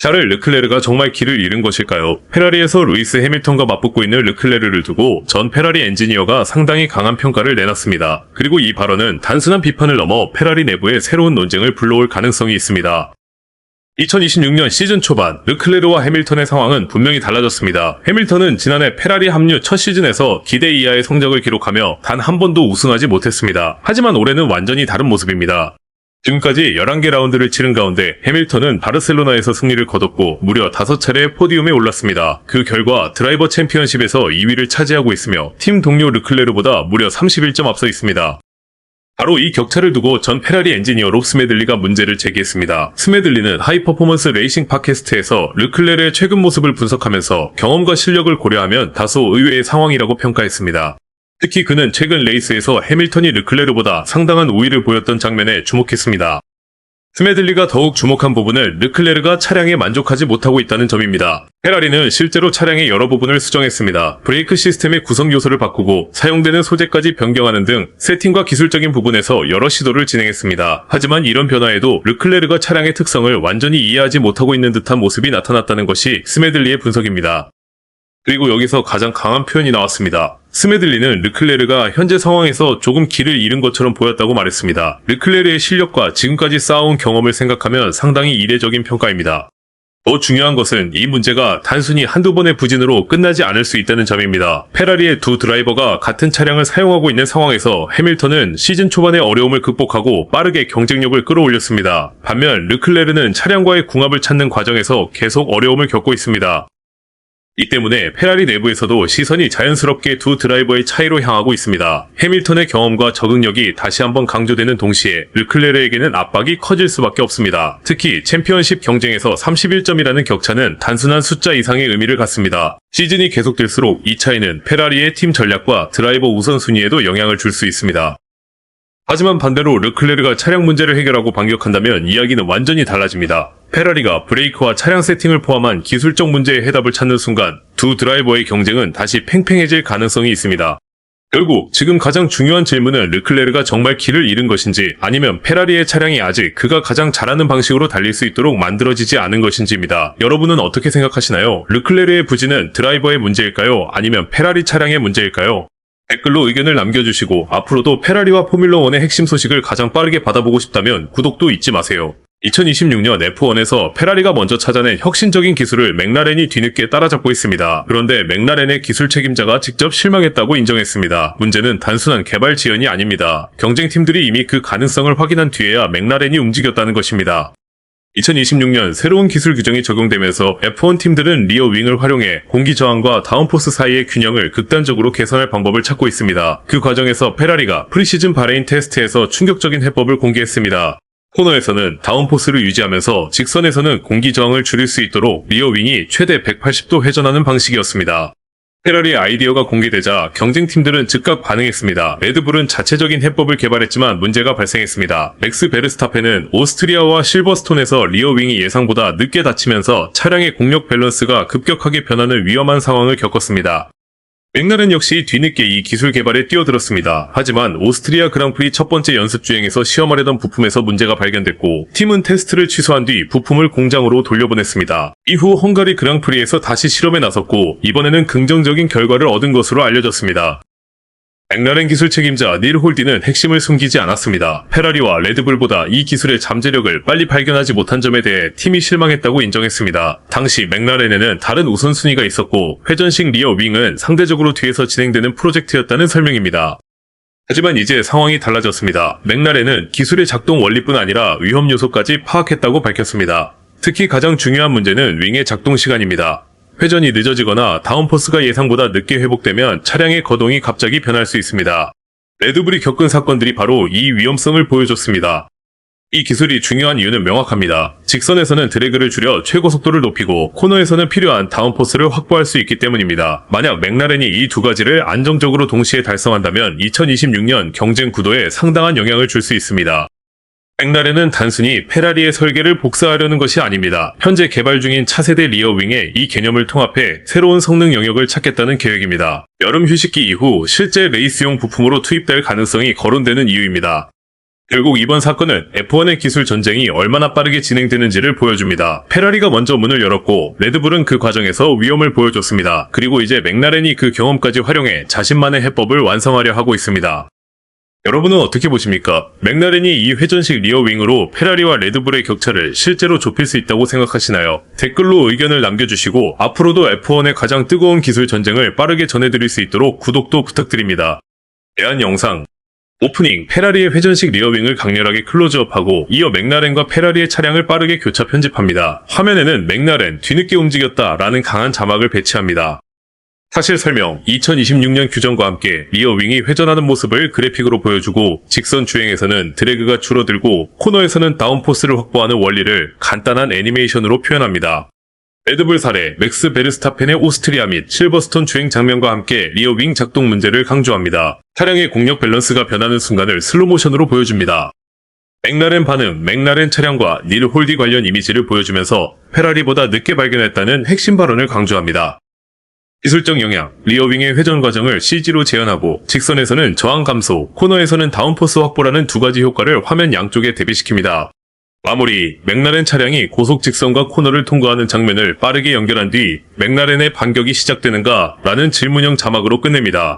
샤를 르클레르가 정말 길을 잃은 것일까요? 페라리에서 루이스 해밀턴과 맞붙고 있는 르클레르를 두고 전 페라리 엔지니어가 상당히 강한 평가를 내놨습니다. 그리고 이 발언은 단순한 비판을 넘어 페라리 내부의 새로운 논쟁을 불러올 가능성이 있습니다. 2026년 시즌 초반 르클레르와 해밀턴의 상황은 분명히 달라졌습니다. 해밀턴은 지난해 페라리 합류 첫 시즌에서 기대 이하의 성적을 기록하며 단 한 번도 우승하지 못했습니다. 하지만 올해는 완전히 다른 모습입니다. 지금까지 11개 라운드를 치른 가운데 해밀턴은 바르셀로나에서 승리를 거뒀고 무려 5차례 포디움에 올랐습니다. 그 결과 드라이버 챔피언십에서 2위를 차지하고 있으며 팀 동료 르클레르보다 무려 31점 앞서 있습니다. 바로 이 격차를 두고 전 페라리 엔지니어 롭 스메들리가 문제를 제기했습니다. 스메들리는 하이퍼포먼스 레이싱 팟캐스트에서 르클레르의 최근 모습을 분석하면서 경험과 실력을 고려하면 다소 의외의 상황이라고 평가했습니다. 특히 그는 최근 레이스에서 해밀턴이 르클레르보다 상당한 우위를 보였던 장면에 주목했습니다. 스메들리가 더욱 주목한 부분은 르클레르가 차량에 만족하지 못하고 있다는 점입니다. 페라리는 실제로 차량의 여러 부분을 수정했습니다. 브레이크 시스템의 구성 요소를 바꾸고 사용되는 소재까지 변경하는 등 세팅과 기술적인 부분에서 여러 시도를 진행했습니다. 하지만 이런 변화에도 르클레르가 차량의 특성을 완전히 이해하지 못하고 있는 듯한 모습이 나타났다는 것이 스메들리의 분석입니다. 그리고 여기서 가장 강한 표현이 나왔습니다. 스메들리는 르클레르가 현재 상황에서 조금 길을 잃은 것처럼 보였다고 말했습니다. 르클레르의 실력과 지금까지 쌓아온 경험을 생각하면 상당히 이례적인 평가입니다. 더 중요한 것은 이 문제가 단순히 한두 번의 부진으로 끝나지 않을 수 있다는 점입니다. 페라리의 두 드라이버가 같은 차량을 사용하고 있는 상황에서 해밀턴은 시즌 초반의 어려움을 극복하고 빠르게 경쟁력을 끌어올렸습니다. 반면 르클레르는 차량과의 궁합을 찾는 과정에서 계속 어려움을 겪고 있습니다. 이 때문에 페라리 내부에서도 시선이 자연스럽게 두 드라이버의 차이로 향하고 있습니다. 해밀턴의 경험과 적응력이 다시 한번 강조되는 동시에 르클레르에게는 압박이 커질 수밖에 없습니다. 특히 챔피언십 경쟁에서 31점이라는 격차는 단순한 숫자 이상의 의미를 갖습니다. 시즌이 계속될수록 이 차이는 페라리의 팀 전략과 드라이버 우선순위에도 영향을 줄 수 있습니다. 하지만 반대로 르클레르가 차량 문제를 해결하고 반격한다면 이야기는 완전히 달라집니다. 페라리가 브레이크와 차량 세팅을 포함한 기술적 문제의 해답을 찾는 순간 두 드라이버의 경쟁은 다시 팽팽해질 가능성이 있습니다. 결국 지금 가장 중요한 질문은 르클레르가 정말 길을 잃은 것인지 아니면 페라리의 차량이 아직 그가 가장 잘하는 방식으로 달릴 수 있도록 만들어지지 않은 것인지입니다. 여러분은 어떻게 생각하시나요? 르클레르의 부진은 드라이버의 문제일까요? 아니면 페라리 차량의 문제일까요? 댓글로 의견을 남겨주시고 앞으로도 페라리와 포뮬러1의 핵심 소식을 가장 빠르게 받아보고 싶다면 구독도 잊지 마세요. 2026년 F1에서 페라리가 먼저 찾아낸 혁신적인 기술을 맥라렌이 뒤늦게 따라잡고 있습니다. 그런데 맥라렌의 기술 책임자가 직접 실망했다고 인정했습니다. 문제는 단순한 개발 지연이 아닙니다. 경쟁팀들이 이미 그 가능성을 확인한 뒤에야 맥라렌이 움직였다는 것입니다. 2026년 새로운 기술 규정이 적용되면서 F1 팀들은 리어 윙을 활용해 공기 저항과 다운포스 사이의 균형을 극단적으로 개선할 방법을 찾고 있습니다. 그 과정에서 페라리가 프리시즌 바레인 테스트에서 충격적인 해법을 공개했습니다. 코너에서는 다운포스를 유지하면서 직선에서는 공기 저항을 줄일 수 있도록 리어 윙이 최대 180도 회전하는 방식이었습니다. 페라리의 아이디어가 공개되자 경쟁팀들은 즉각 반응했습니다. 레드불은 자체적인 해법을 개발했지만 문제가 발생했습니다. 맥스 베르스타펜은 오스트리아와 실버스톤에서 리어 윙이 예상보다 늦게 닫히면서 차량의 공력 밸런스가 급격하게 변하는 위험한 상황을 겪었습니다. 맥라렌 역시 뒤늦게 이 기술 개발에 뛰어들었습니다. 하지만 오스트리아 그랑프리 첫 번째 연습 주행에서 시험하려던 부품에서 문제가 발견됐고 팀은 테스트를 취소한 뒤 부품을 공장으로 돌려보냈습니다. 이후 헝가리 그랑프리에서 다시 실험에 나섰고 이번에는 긍정적인 결과를 얻은 것으로 알려졌습니다. 맥라렌 기술 책임자 닐 홀디는 핵심을 숨기지 않았습니다. 페라리와 레드불보다 이 기술의 잠재력을 빨리 발견하지 못한 점에 대해 팀이 실망했다고 인정했습니다. 당시 맥라렌에는 다른 우선순위가 있었고 회전식 리어 윙은 상대적으로 뒤에서 진행되는 프로젝트였다는 설명입니다. 하지만 이제 상황이 달라졌습니다. 맥라렌은 기술의 작동 원리뿐 아니라 위험 요소까지 파악했다고 밝혔습니다. 특히 가장 중요한 문제는 윙의 작동 시간입니다. 회전이 늦어지거나 다운포스가 예상보다 늦게 회복되면 차량의 거동이 갑자기 변할 수 있습니다. 레드불이 겪은 사건들이 바로 이 위험성을 보여줬습니다. 이 기술이 중요한 이유는 명확합니다. 직선에서는 드래그를 줄여 최고 속도를 높이고 코너에서는 필요한 다운포스를 확보할 수 있기 때문입니다. 만약 맥라렌이 이 두 가지를 안정적으로 동시에 달성한다면 2026년 경쟁 구도에 상당한 영향을 줄 수 있습니다. 맥라렌은 단순히 페라리의 설계를 복사하려는 것이 아닙니다. 현재 개발 중인 차세대 리어 윙에 이 개념을 통합해 새로운 성능 영역을 찾겠다는 계획입니다. 여름 휴식기 이후 실제 레이스용 부품으로 투입될 가능성이 거론되는 이유입니다. 결국 이번 사건은 F1의 기술 전쟁이 얼마나 빠르게 진행되는지를 보여줍니다. 페라리가 먼저 문을 열었고 레드불은 그 과정에서 위험을 보여줬습니다. 그리고 이제 맥라렌이 그 경험까지 활용해 자신만의 해법을 완성하려 하고 있습니다. 여러분은 어떻게 보십니까? 맥라렌이 이 회전식 리어윙으로 페라리와 레드불의 격차를 실제로 좁힐 수 있다고 생각하시나요? 댓글로 의견을 남겨주시고 앞으로도 F1의 가장 뜨거운 기술 전쟁을 빠르게 전해드릴 수 있도록 구독도 부탁드립니다. 대한 영상 오프닝, 페라리의 회전식 리어윙을 강렬하게 클로즈업하고 이어 맥라렌과 페라리의 차량을 빠르게 교차 편집합니다. 화면에는 맥라렌, 뒤늦게 움직였다 라는 강한 자막을 배치합니다. 사실 설명, 2026년 규정과 함께 리어윙이 회전하는 모습을 그래픽으로 보여주고 직선 주행에서는 드래그가 줄어들고 코너에서는 다운포스를 확보하는 원리를 간단한 애니메이션으로 표현합니다. 레드불 사례, 맥스 베르스타펜의 오스트리아 및 실버스톤 주행 장면과 함께 리어윙 작동 문제를 강조합니다. 차량의 공력 밸런스가 변하는 순간을 슬로모션으로 보여줍니다. 맥라렌 반응, 맥라렌 차량과 닐 홀디 관련 이미지를 보여주면서 페라리보다 늦게 발견했다는 핵심 발언을 강조합니다. 기술적 영향, 리어윙의 회전 과정을 CG로 재현하고 직선에서는 저항 감소, 코너에서는 다운포스 확보라는 두 가지 효과를 화면 양쪽에 대비시킵니다. 마무리, 맥라렌 차량이 고속 직선과 코너를 통과하는 장면을 빠르게 연결한 뒤 맥라렌의 반격이 시작되는가? 라는 질문형 자막으로 끝냅니다.